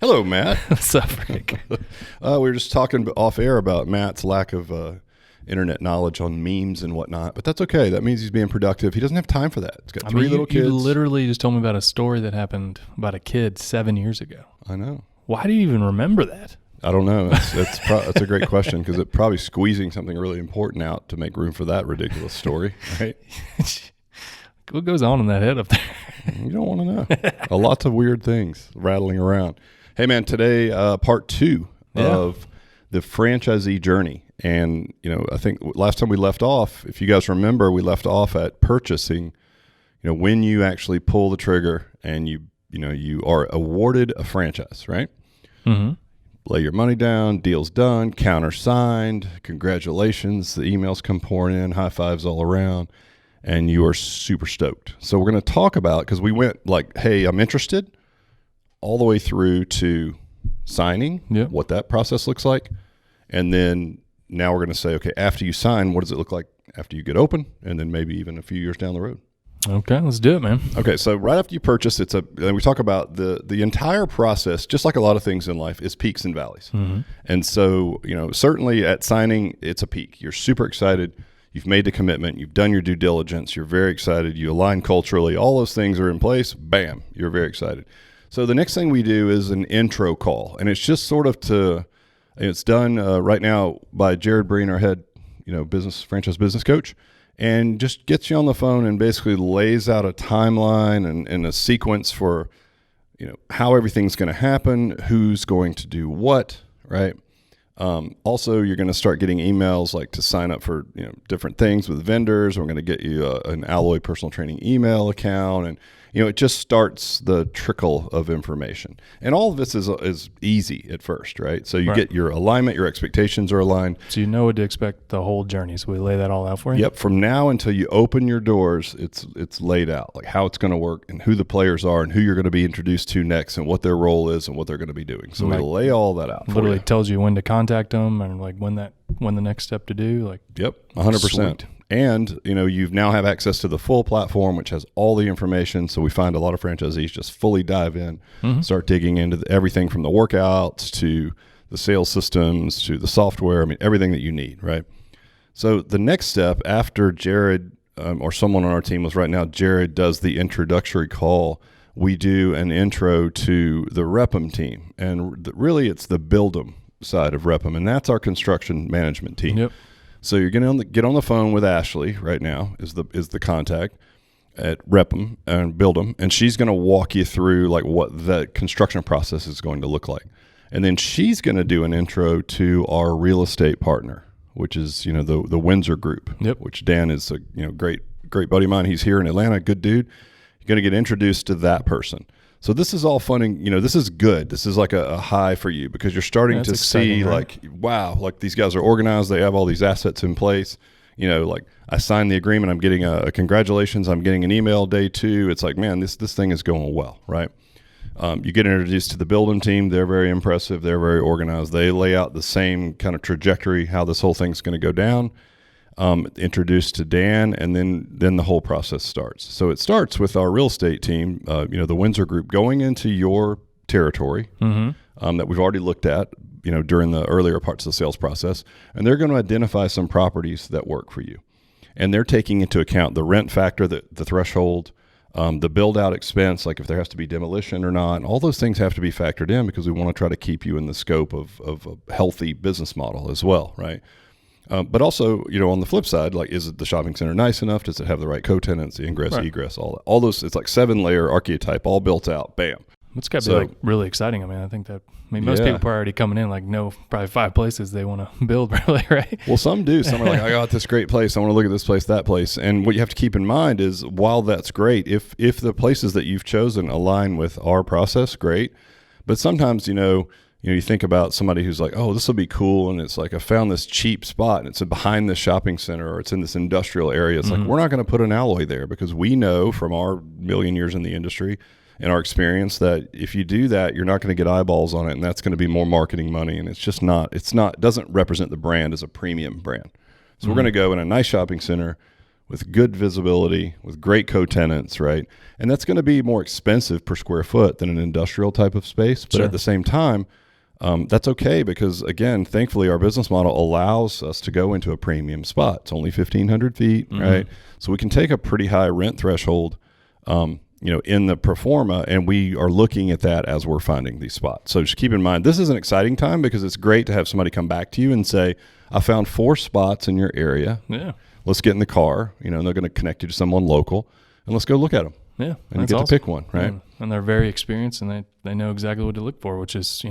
Hello, Matt. What's up, Rick? We were just talking off air about Matt's lack of internet knowledge on memes and whatnot, but that's okay. That means he's being productive. He doesn't have time for that. He's got three little kids. You literally just told me about a story that happened about a kid 7 years ago. I know. Why do you even remember that? I don't know. That's a great question because it's probably squeezing something really important out to make room for that ridiculous story, right? What goes on in that head up there? You don't want to know. Lots of weird things rattling around. Hey, man, today, part two of the franchisee journey. And, I think last time we left off, if you guys remember, we left off at purchasing, when you actually pull the trigger and you are awarded a franchise, right? Mm-hmm. Lay your money down, deal's done, countersigned, congratulations, the emails come pouring in, high fives all around, and you are super stoked. So we're going to talk about, because we went like, hey, I'm interested, all the way through to signing, what that process looks like. And then now we're going to say, okay, after you sign, what does it look like after you get open? And then maybe even a few years down the road. Okay, let's do it, man. Okay, so right after you purchase, and we talk about the entire process, just like a lot of things in life, is peaks and valleys. Mm-hmm. And so, certainly at signing, it's a peak. You're super excited. You've made the commitment. You've done your due diligence. You're very excited. You align culturally. All those things are in place. Bam, you're very excited. So the next thing we do is an intro call, and it's just sort of it's done right now by Jared Breen, our head, franchise business coach, and just gets you on the phone and basically lays out a timeline and a sequence for, how everything's going to happen, who's going to do what, right? Also, you're going to start getting emails like to sign up for, different things with vendors. We're going to get you an Alloy personal training email account, and it just starts the trickle of information. And all of this is easy at first, right? So you get your alignment, your expectations are aligned. So you know what to expect the whole journey. So we lay that all out for you? Yep. From now until you open your doors, it's laid out, like how it's going to work and who the players are and who you're going to be introduced to next and what their role is and what they're going to be doing. So we lay all that out. Literally tells you when to contact them and like when the next step to do. Like, yep, 100%. Sweet. And, you now have access to the full platform, which has all the information. So we find a lot of franchisees just fully dive in, start digging into everything from the workouts to the sales systems to the software. I mean, everything that you need, right? So the next step after Jared or someone on our team was right now, Jared does the introductory call. We do an intro to the Rep'em team. And really it's the Build'em side of Rep'em. And that's our construction management team. Yep. So you're going to get on the phone with Ashley right now is the contact at Rep'em and Build'em, and she's going to walk you through like what the construction process is going to look like. And then she's going to do an intro to our real estate partner, which is, the Windsor Group, which Dan is a, great buddy of mine. He's here in Atlanta, good dude. You're going to get introduced to that person. So this is all fun and, this is good. This is like a high for you because you're starting to see like, wow, like these guys are organized. They have all these assets in place. Like I signed the agreement. I'm getting a congratulations. I'm getting an email day 2. It's like, man, this thing is going well, right? You get introduced to the Build'em team. They're very impressive. They're very organized. They lay out the same kind of trajectory, how this whole thing's going to go down. Introduced to Dan, and then the whole process starts. So it starts with our real estate team, the Windsor Group, going into your territory that we've already looked at, during the earlier parts of the sales process, and they're going to identify some properties that work for you. And they're taking into account the rent factor, the threshold, the build-out expense, like if there has to be demolition or not. And all those things have to be factored in because we want to try to keep you in the scope of a healthy business model as well, right? But also, on the flip side, like, is it the shopping center nice enough? Does it have the right co-tenants, the ingress, egress, all that? All those, it's like 7-layer archetype, all built out. Bam. It's got to be like really exciting. I mean, I think that most people are already coming in like know probably 5 places they want to build, probably, right? Well, some do. Some are like, I got this great place. I want to look at this place, that place. And what you have to keep in mind is, while that's great, if the places that you've chosen align with our process, great. But sometimes, you think about somebody who's like, oh, this will be cool. And it's like, I found this cheap spot and it's behind this shopping center or it's in this industrial area. It's like, we're not going to put an Alloy there because we know from our million years in the industry and our experience that if you do that, you're not going to get eyeballs on it. And that's going to be more marketing money. And it's just it doesn't represent the brand as a premium brand. So we're going to go in a nice shopping center with good visibility, with great co-tenants, right? And that's going to be more expensive per square foot than an industrial type of space. But at the same time, that's okay because, again, thankfully, our business model allows us to go into a premium spot. It's only 1,500 feet, right? So we can take a pretty high rent threshold, in the pro forma, and we are looking at that as we're finding these spots. So just keep in mind, this is an exciting time because it's great to have somebody come back to you and say, I found 4 spots in your area. Yeah. Let's get in the car, and they're going to connect you to someone local, and let's go look at them. Yeah. And you get to pick one, right? And they're very experienced, and they know exactly what to look for, which is,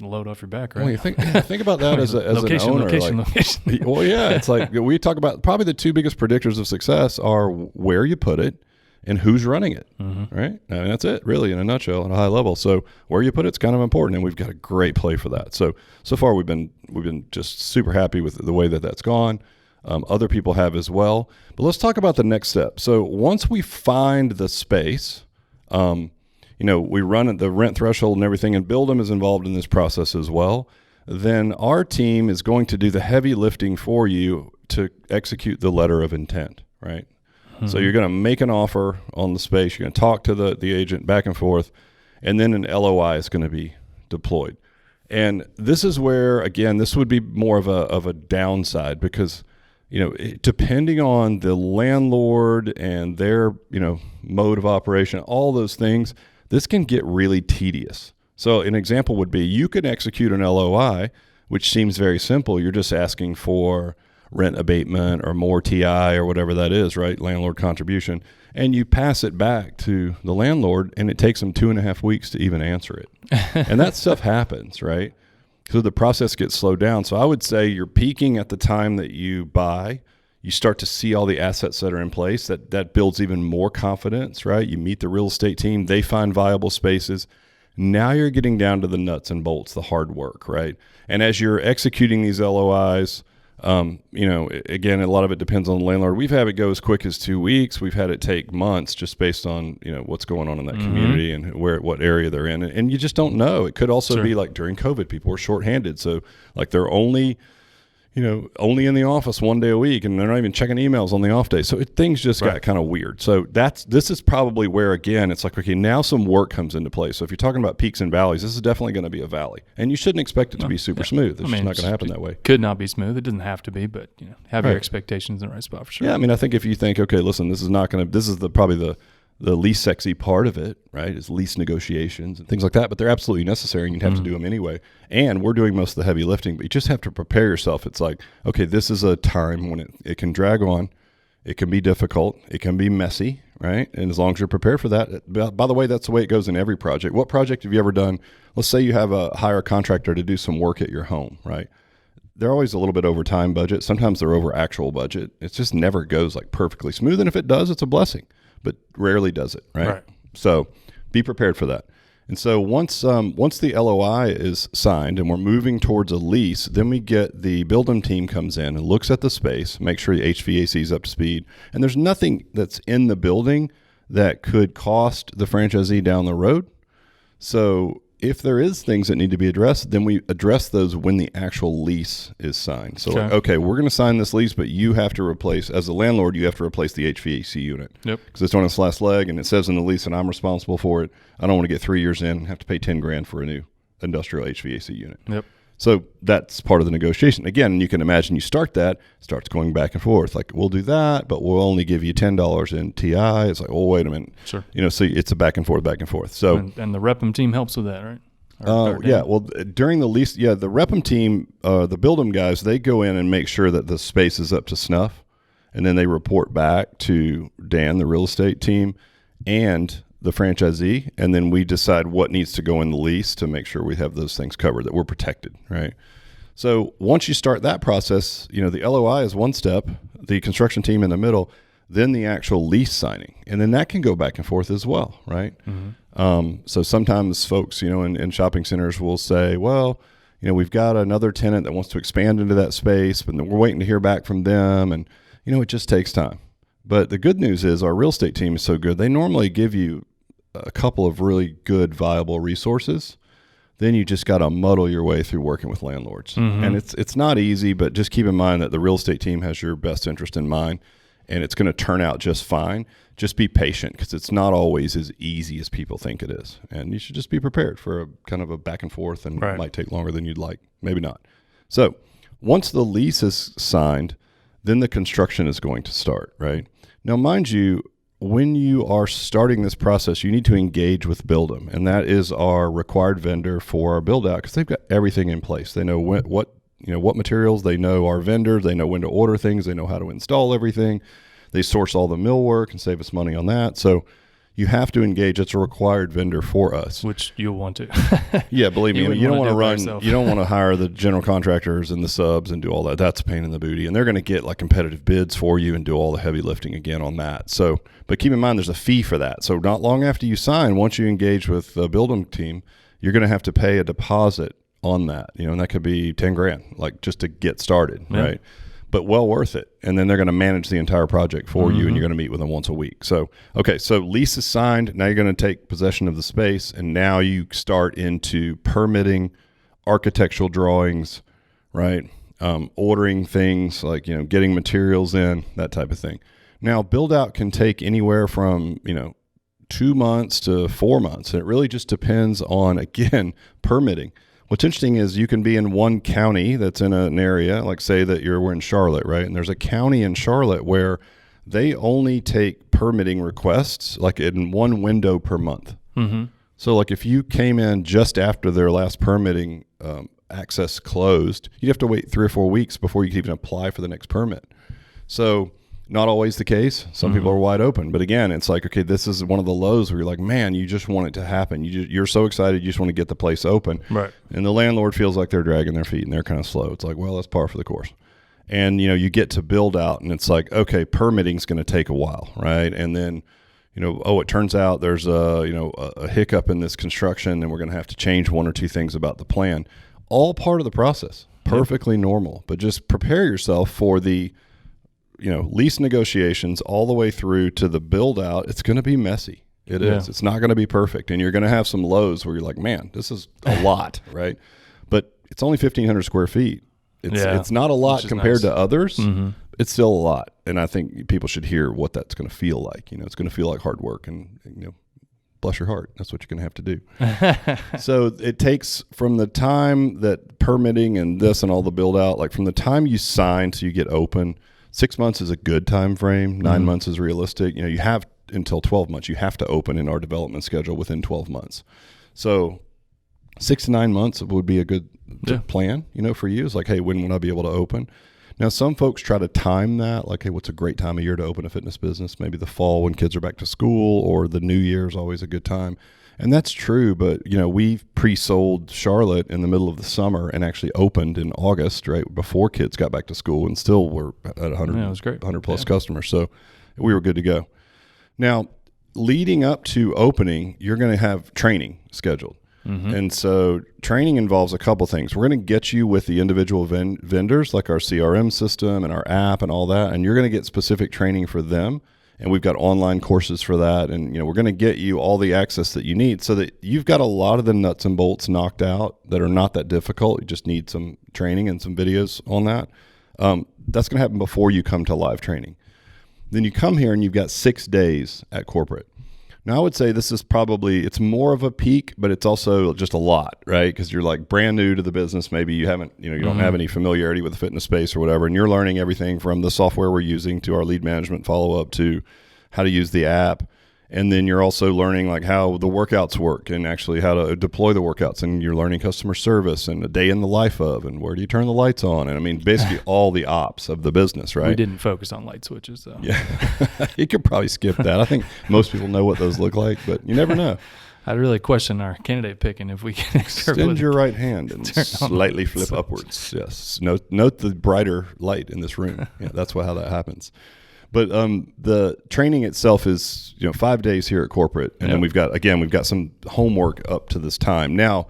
load off your back, right? Well, think about that as location, an owner. Location. Well, yeah, it's like we talk about probably the 2 biggest predictors of success are where you put it and who's running it, right? I mean, that's it, really, in a nutshell, at a high level. So where you put it's kind of important, and we've got a great play for that. So far, we've been just super happy with the way that's gone. Other people have as well. But let's talk about the next step. So once we find the space, we run at the rent threshold and everything, and Build'em is involved in this process as well. Then our team is going to do the heavy lifting for you to execute the letter of intent, right? So you're going to make an offer on the space. You're going to talk to the agent back and forth, and then an LOI is going to be deployed. And this is where, again, this would be more of a downside because, depending on the landlord and their, mode of operation, all those things, this can get really tedious. So an example would be you could execute an LOI, which seems very simple. You're just asking for rent abatement or more TI or whatever that is, right? Landlord contribution. And you pass it back to the landlord, and it takes them 2.5 weeks to even answer it. And that stuff happens, right? So the process gets slowed down. So I would say you're peaking at the time that you buy. You start to see all the assets that are in place. That builds even more confidence, right? You meet the real estate team. They find viable spaces. Now you're getting down to the nuts and bolts, the hard work, right? And as you're executing these LOIs, again, a lot of it depends on the landlord. We've had it go as quick as 2 weeks. We've had it take months just based on, what's going on in that community and what area they're in. And you just don't know. It could also be like during COVID, people were shorthanded. So like they're only in the office 1 day a week, and they're not even checking emails on the off day. So things just got kind of weird. So this is probably where, again, it's like, okay, now some work comes into play. So if you're talking about peaks and valleys, this is definitely going to be a valley, and you shouldn't expect it to be super smooth. It's just not going to happen that way. Could not be smooth. It doesn't have to be, but have your expectations in the right spot for sure. Yeah, I mean, I think if you think, okay, listen, this is probably the least sexy part of it, right, is lease negotiations and things like that, but they're absolutely necessary, and you'd have to do them anyway. And we're doing most of the heavy lifting, but you just have to prepare yourself. It's like, okay, this is a time when it can drag on, it can be difficult, it can be messy, right? And as long as you're prepared for that, by the way, that's the way it goes in every project. What project have you ever done? Let's say you have hire a contractor to do some work at your home, right? They're always a little bit over time budget. Sometimes they're over actual budget. It just never goes like perfectly smooth, and if it does, it's a blessing. But rarely does it, right? So be prepared for that. And so once the LOI is signed and we're moving towards a lease, then we get the Build'em team comes in and looks at the space, make sure the HVAC is up to speed. And there's nothing that's in the building that could cost the franchisee down the road. So if there is things that need to be addressed, then we address those when the actual lease is signed. So, okay, we're going to sign this lease, but you have to replace, as a landlord, you have to replace the HVAC unit. Yep. Because it's on its last leg, and it says in the lease that I'm responsible for it. I don't want to get 3 years in and have to pay $10,000 for a new industrial HVAC unit. Yep. So that's part of the negotiation. Again, you can imagine you starts going back and forth. Like, we'll do that, but we'll only give you $10 in TI. It's like, oh, wait a minute. Sure. So it's a back and forth. So and the Rep'em team helps with that, right? Yeah. Well, during the lease, the Rep'em team, the Build'em guys, they go in and make sure that the space is up to snuff, and then they report back to Dan, the real estate team, and the franchisee, and then we decide what needs to go in the lease to make sure we have those things covered, that we're protected, right? So once you start that process, the LOI is one step, the construction team in the middle, then the actual lease signing, and then that can go back and forth as well, right? Mm-hmm. So sometimes folks, in shopping centers will say, well, we've got another tenant that wants to expand into that space, but we're waiting to hear back from them, and it just takes time. But the good news is our real estate team is so good. They normally give you a couple of really good, viable resources. Then you just got to muddle your way through working with landlords. Mm-hmm. And it's not easy, but just keep in mind that the real estate team has your best interest in mind. and it's going to turn out just fine. Just be patient, because it's not always as easy as people think it is. And you should just be prepared for a kind of a back and forth, and it might take longer than you'd like. Maybe not. So once the lease is signed, then the construction is going to start, right? Now, mind you, when you are starting this process, you need to engage with Build'em, and that is our required vendor for our build out, because they've got everything in place. They know what materials, they know our vendors, they know when to order things, they know how to install everything. They source all the millwork and save us money on that. So you have to engage. It's a required vendor for us. Which you'll want to. Yeah, believe me. You don't want to run. You don't want to hire the general contractors and the subs and do all that. That's a pain in the booty. And they're going to get like competitive bids for you and do all the heavy lifting again on that. So, but keep in mind, there's a fee for that. So not long after you sign, once you engage with the Build'em team, you're going to have to pay a deposit on that. And that could be $10,000, like just to get started, right? But well worth it. And then they're going to manage the entire project for you, and you're going to meet with them once a week. So, okay, so lease is signed. Now you're going to take possession of the space, and now you start into permitting, architectural drawings, right? Ordering things like, getting materials in, that type of thing. Now, build out can take anywhere from, 2 months to 4 months. And it really just depends on, again, permitting. What's interesting is you can be in one county that's in an area, like say that we're in Charlotte, right? And there's a county in Charlotte where they only take permitting requests like in one window per month. So like if you came in just after their last permitting access closed, you'd have to wait 3 or 4 weeks before you could even apply for the next permit. So not always the case. Some people are wide open. But again, it's like, okay, this is one of the lows where you're like, man, you just want it to happen. You're so excited. You just want to get the place open. Right. And the landlord feels like they're dragging their feet and they're kind of slow. It's like, well, that's par for the course. And, you get to build out and it's like, okay, permitting's going to take a while, right? And then, it turns out there's a hiccup in this construction and we're going to have to change 1 or 2 things about the plan. All part of the process. Perfectly normal. But just prepare yourself for the lease negotiations all the way through to the build out. It's going to be messy. It is. It's not going to be perfect. And you're going to have some lows where you're like, man, this is a lot, right? But it's only 1,500 square feet. It's not a lot compared to others. It's still a lot. And I think people should hear what that's going to feel like. It's going to feel like hard work and bless your heart. That's what you're going to have to do. So it takes from the time that permitting and this and all the build out, like from the time you sign to you get open, 6 months is a good time frame. 9 months is realistic. You have until 12 months. You have to open in our development schedule within 12 months. So 6 to 9 months would be a good plan, for you. It's like, hey, when would I be able to open? Now, some folks try to time that, like, hey, what's a great time of year to open a fitness business? Maybe the fall when kids are back to school, or the new year is always a good time. And that's true, but, we pre-sold Charlotte in the middle of the summer and actually opened in August, right, before kids got back to school, and still were at 100 plus customers. So we were good to go. Now, leading up to opening, you're going to have training scheduled. And so training involves a couple things. We're going to get you with the individual vendors, like our CRM system and our app and all that, and you're going to get specific training for them. And we've got online courses for that. And, we're going to get you all the access that you need so that you've got a lot of the nuts and bolts knocked out that are not that difficult. You just need some training and some videos on that. That's going to happen before you come to live training. Then you come here and you've got 6 days at corporate. Now, I would say this is it's more of a peak, but it's also just a lot, right? Because you're like brand new to the business. Maybe you haven't, you don't have any familiarity with the fitness space or whatever. And you're learning everything from the software we're using to our lead management follow-up to how to use the app. And then you're also learning like how the workouts work and actually how to deploy the workouts. And you're learning customer service and a day in the life of, and where do you turn the lights on? And I mean, basically all the ops of the business, right? We didn't focus on light switches though. Yeah. You could probably skip that. I think most people know what those look like, but you never know. I'd really question our candidate picking if we can extend your right hand and slightly flip upwards. Yes. Note the brighter light in this room. Yeah, that's how that happens. But the training itself is 5 days here at corporate, and then we've got some homework up to this time. Now,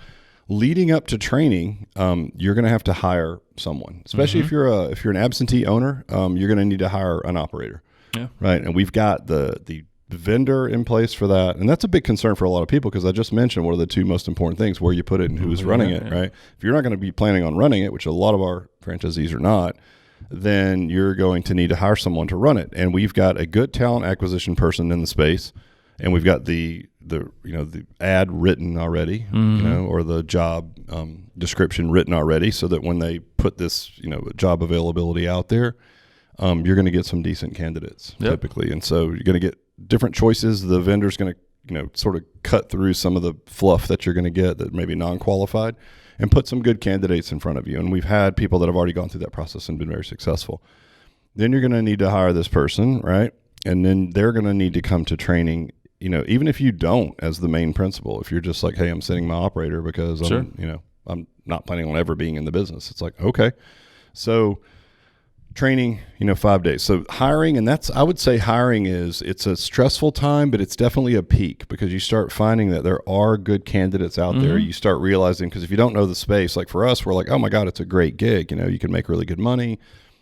leading up to training, you're going to have to hire someone, especially if you're an absentee owner. You're going to need to hire an operator, right? And we've got the vendor in place for that, and that's a big concern for a lot of people because I just mentioned what are the 2 most important things: where you put it and who's running it, right? If you're not going to be planning on running it, which a lot of our franchisees are not. then you're going to need to hire someone to run it. And we've got a good talent acquisition person in the space, and we've got the ad written already, or the job description written already, so that when they put this, job availability out there, you're going to get some decent candidates typically. And so you're going to get different choices. The vendor's going to, sort of cut through some of the fluff that you're going to get that may be non-qualified and put some good candidates in front of you. And we've had people that have already gone through that process and been very successful. Then you're going to need to hire this person, right? And then they're going to need to come to training, even if you don't as the main principal. If you're just like, hey, I'm sending my operator because I'm not planning on ever being in the business. It's like, okay. So training, 5 days. So hiring, and I would say hiring it's a stressful time, but it's definitely a peak because you start finding that there are good candidates out there. You start realizing, because if you don't know the space, like for us, we're like, oh my God, it's a great gig. You can make really good money.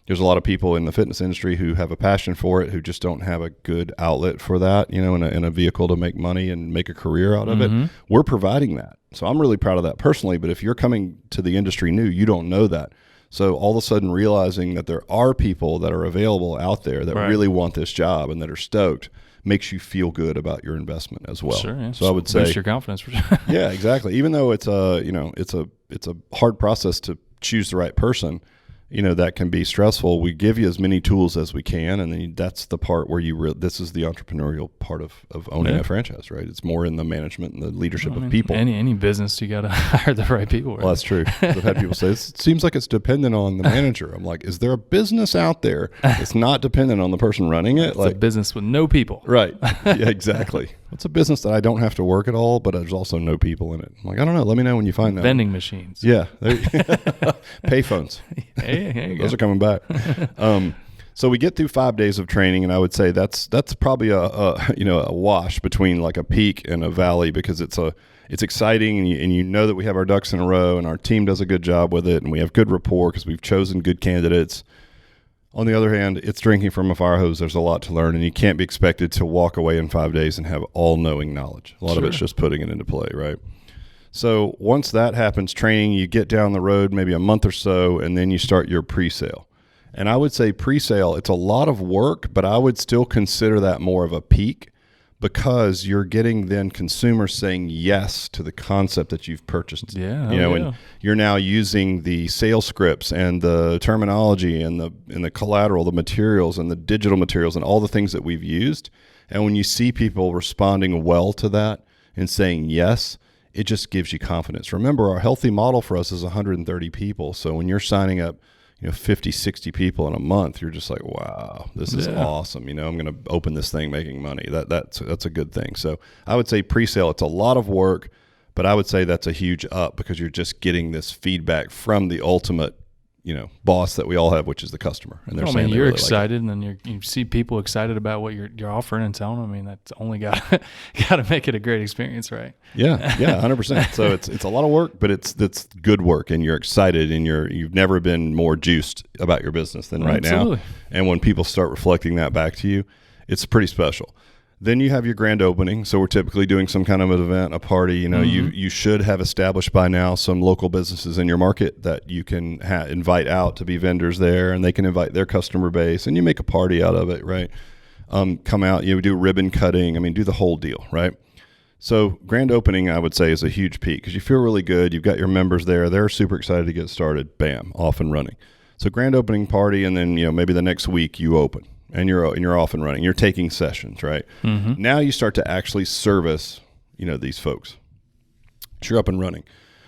There's a lot of people in the fitness industry who have a passion for it, who just don't have a good outlet for that, in a vehicle to make money and make a career out of it. We're providing that. So I'm really proud of that personally. But if you're coming to the industry new, you don't know that. So all of a sudden realizing that there are people that are available out there that really want this job and that are stoked makes you feel good about your investment as well. Sure, yeah. So I would say boost your confidence for sure. Yeah, exactly. Even though it's a hard process to choose the right person, that can be stressful. We give you as many tools as we can, and then that's the part where this is the entrepreneurial part of owning a franchise, right? It's more in the management and the leadership of people. Any business, you got to hire the right people. Right? Well, that's true. I've had people say, it seems like it's dependent on the manager. I'm like, is there a business out there that's not dependent on the person running it? It's a business with no people. Right. Yeah, exactly. It's a business that I don't have to work at all, but there's also no people in it. I'm like, I don't know. Let me know when you find that. Vending machines. Yeah. Payphones. Hey, those are coming back. So we get through 5 days of training, and I would say that's probably a wash between like a peak and a valley, because it's exciting, and you know that we have our ducks in a row, and our team does a good job with it, and we have good rapport because we've chosen good candidates. On the other hand, it's drinking from a fire hose. There's a lot to learn, and you can't be expected to walk away in 5 days and have all-knowing knowledge. A lot of it's just putting it into play, right? So once that happens, training, you get down the road maybe a month or so, and then you start your pre-sale. And I would say pre-sale, it's a lot of work, but I would still consider that more of a peak, because you're getting then consumers saying yes to the concept that you've purchased. And you're now using the sales scripts and the terminology and the collateral, the materials and the digital materials and all the things that we've used. And when you see people responding well to that and saying yes, it just gives you confidence. Remember, our healthy model for us is 130 people. So when you're signing up 50, 60 people in a month, you're just like, wow, this is awesome. I'm going to open this thing making money. That's a good thing. So I would say pre-sale, it's a lot of work, but I would say that's a huge up, because you're just getting this feedback from the ultimate, boss that we all have, which is the customer. And they're saying you're really excited, and then you see people excited about what you're offering and telling them. I mean, that's only got to make it a great experience, right? Yeah, 100%. So it's a lot of work, but it's good work, and you're excited, and you've never been more juiced about your business than right now. And when people start reflecting that back to you, it's pretty special. Then you have your grand opening. So we're typically doing some kind of an event, a party. You should have established by now some local businesses in your market that you can invite out to be vendors there, and they can invite their customer base, and you make a party out of it, right? Come out, do ribbon cutting. Do the whole deal, right? So grand opening, I would say, is a huge peak, because you feel really good. You've got your members there. They're super excited to get started. Bam, off and running. So grand opening party, and then maybe the next week you open. And you're off and running. You're taking sessions, right? Now you start to actually service, these folks. You're up and running.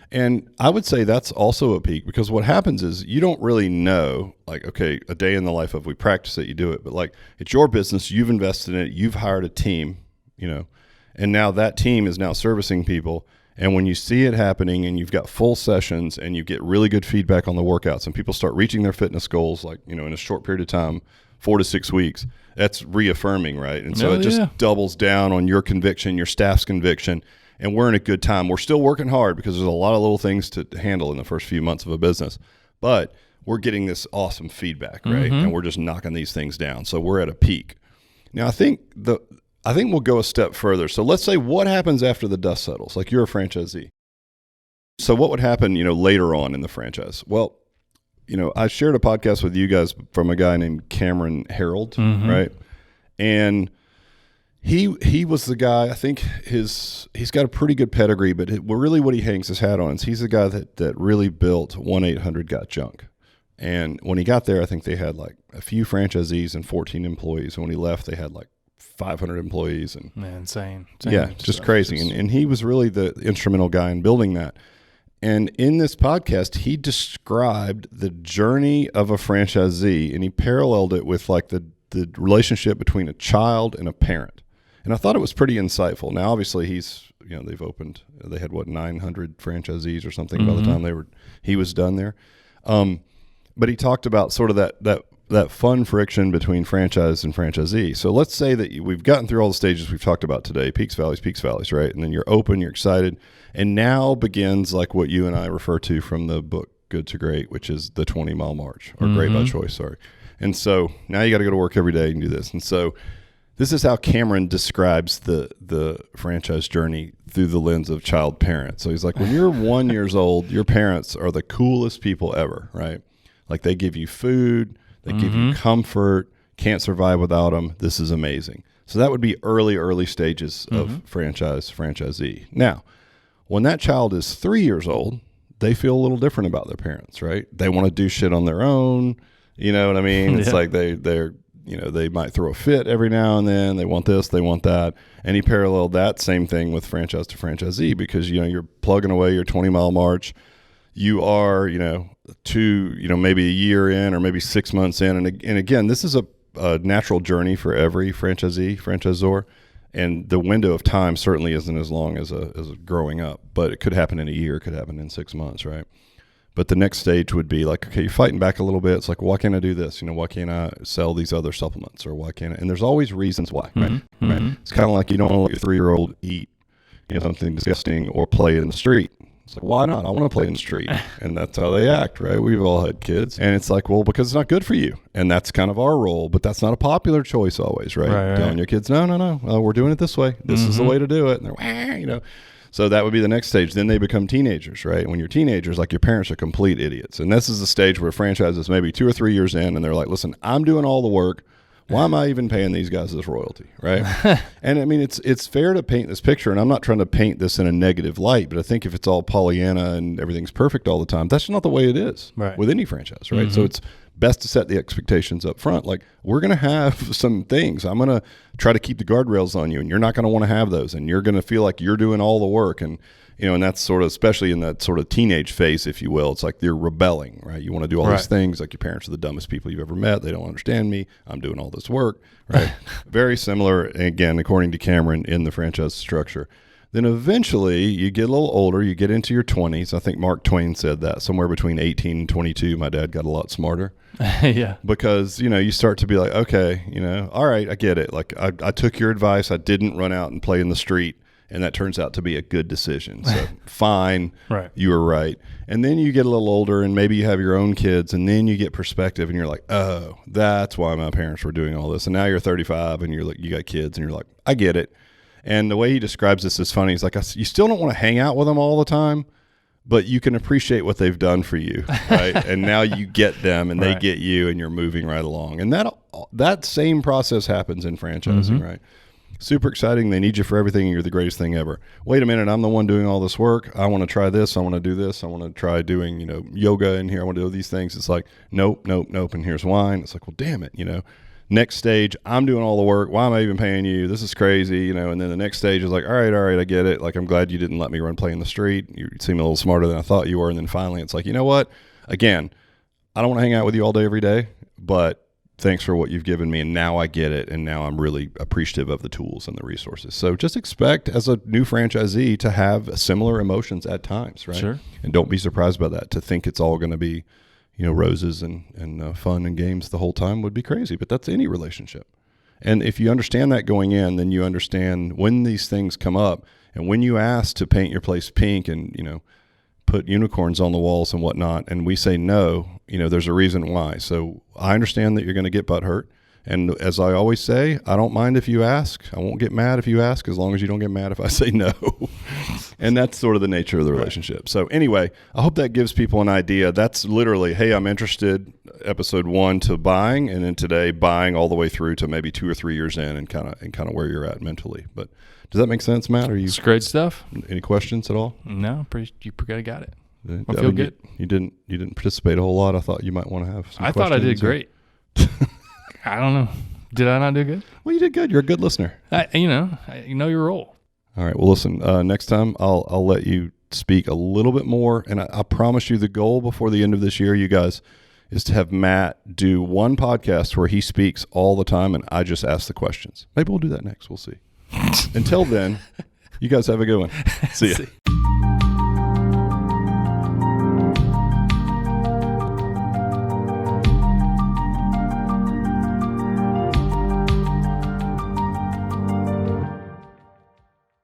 And I would say that's also a peak, because what happens is you don't really know, like, okay, a day in the life of, we practice it, you do it. But like, it's your business. You've invested in it. You've hired a team, and now that team is now servicing people. And when you see it happening, and you've got full sessions, and you get really good feedback on the workouts, and people start reaching their fitness goals, like, in a short period of time, 4 to 6 weeks, that's reaffirming, right? And so it just doubles down on your conviction, your staff's conviction, and we're in a good time. We're still working hard, because there's a lot of little things to handle in the first few months of a business, but we're getting this awesome feedback, right? And we're just knocking these things down. So we're at a peak. Now, I think we'll go a step further. So let's say, what happens after the dust settles? Like, you're a franchisee. So what would happen, later on in the franchise? Well, I shared a podcast with you guys from a guy named Cameron Harold, right? And he was the guy, I think he's got a pretty good pedigree, but really what he hangs his hat on is he's the guy that really built 1-800-GOT-JUNK. And when he got there, I think they had like a few franchisees and 14 employees. And when he left, they had like 500 employees. And man, insane. Yeah, just crazy. And he was really the instrumental guy in building that. And in this podcast, he described the journey of a franchisee, and he paralleled it with like the relationship between a child and a parent. And I thought it was pretty insightful. Now, obviously, they had 900 franchisees or something by the time he was done there. But he talked about sort of that fun friction between franchise and franchisee. So let's say that we've gotten through all the stages we've talked about today, peaks, valleys, right? And then you're open, you're excited. And now begins like what you and I refer to from the book Good to Great, which is the 20-mile march, or Great by Choice, sorry. And so now you got to go to work every day and do this. And so this is how Cameron describes the franchise journey through the lens of child parent. So he's like, when you're 1 year old, your parents are the coolest people ever, right? Like they give you food, they give you comfort, can't survive without them. This is amazing. So that would be early stages of franchisee. Now, when that child is 3 years old, they feel a little different about their parents, right? They want to do shit on their own. You know what I mean? It's like they might throw a fit every now and then. They want this, they want that. And he paralleled that same thing with franchise to franchisee because, you're plugging away your 20-mile march. You are, maybe a year in or maybe 6 months in. And again, this is a natural journey for every franchisor. And the window of time certainly isn't as long as a growing up, but it could happen in a year, it could happen in 6 months, right? But the next stage would be like, okay, you're fighting back a little bit. It's like, why can't I do this? Why can't I sell these other supplements, or why can't I? And there's always reasons why, right? It's kind of like you don't want to let your 3-year-old eat something disgusting or play in the street. It's like, why not? I want to play in the street. And that's how they act, right? We've all had kids. And it's like, well, because it's not good for you. And that's kind of our role. But that's not a popular choice always, right? Telling your kids, no, we're doing it this way. This is the way to do it. And they're, So that would be the next stage. Then they become teenagers, right? When you're teenagers, like your parents are complete idiots. And this is the stage where franchises maybe 2 or 3 years in, and they're like, listen, I'm doing all the work. Why am I even paying these guys this royalty, right? And I mean, it's fair to paint this picture, and I'm not trying to paint this in a negative light, but I think if it's all Pollyanna and everything's perfect all the time, that's not the way it is with any franchise, right? So it's best to set the expectations up front. Like, we're going to have some things. I'm going to try to keep the guardrails on you, and you're not going to want to have those, and you're going to feel like you're doing all the work. And and that's sort of, especially in that sort of teenage phase, if you will, it's like you're rebelling, right? You want to do all these things, like your parents are the dumbest people you've ever met. They don't understand me. I'm doing all this work, right? Very similar, again, according to Cameron, in the franchise structure. Then eventually you get a little older, you get into your 20s. I think Mark Twain said that somewhere between 18 and 22, my dad got a lot smarter. Because, you start to be like, okay, all right, I get it. Like I took your advice. I didn't run out and play in the street. And that turns out to be a good decision. So fine, you were right. And then you get a little older, and maybe you have your own kids, and then you get perspective, and you're like, oh, that's why my parents were doing all this. And now you're 35, and you got kids, and you're like, I get it. And the way he describes this is funny. He's like, you still don't want to hang out with them all the time, but you can appreciate what they've done for you, right? And now you get them, and they get you, and you're moving right along. And that same process happens in franchising, right? Super exciting. They need you for everything, and you're the greatest thing ever. Wait a minute, I'm the one doing all this work. I want to try this. I want to do this. I want to try doing, yoga in here. I want to do these things. It's like, nope. And here's wine. It's like, well, damn it, Next stage, I'm doing all the work. Why am I even paying you? This is crazy, And then the next stage is like, all right, I get it. Like, I'm glad you didn't let me play in the street. You seem a little smarter than I thought you were. And then finally, it's like, you know what? Again, I don't want to hang out with you all day, every day, but thanks for what you've given me, and now I get it, and now I'm really appreciative of the tools and the resources. So just expect, as a new franchisee, to have similar emotions at times, right? Sure. And don't be surprised by that. To think it's all going to be, roses and fun and games the whole time would be crazy, but that's any relationship. And if you understand that going in, then you understand when these things come up, and when you ask to paint your place pink and, put unicorns on the walls and whatnot, and we say no, there's a reason why. So I understand that you're going to get butt hurt. And as I always say, I don't mind if you ask. I won't get mad if you ask, as long as you don't get mad if I say no. And that's sort of the nature of the relationship. Right. So anyway, I hope that gives people an idea. That's literally, hey, I'm interested, episode 1 to buying, and then today buying all the way through to maybe 2 or 3 years in, and kind of where you're at mentally. But does that make sense, Matt? It's great stuff. Any questions at all? No, you pretty got it. I feel good. You didn't participate a whole lot. I thought you might want to have some questions. Thought I did great. I don't know. Did I not do good? Well, you did good. You're a good listener. You know your role. All right. Well, listen. Next time, I'll let you speak a little bit more, and I promise you, the goal before the end of this year, you guys, is to have Matt do one podcast where he speaks all the time, and I just ask the questions. Maybe we'll do that next. We'll see. Until then, you guys have a good one. See ya.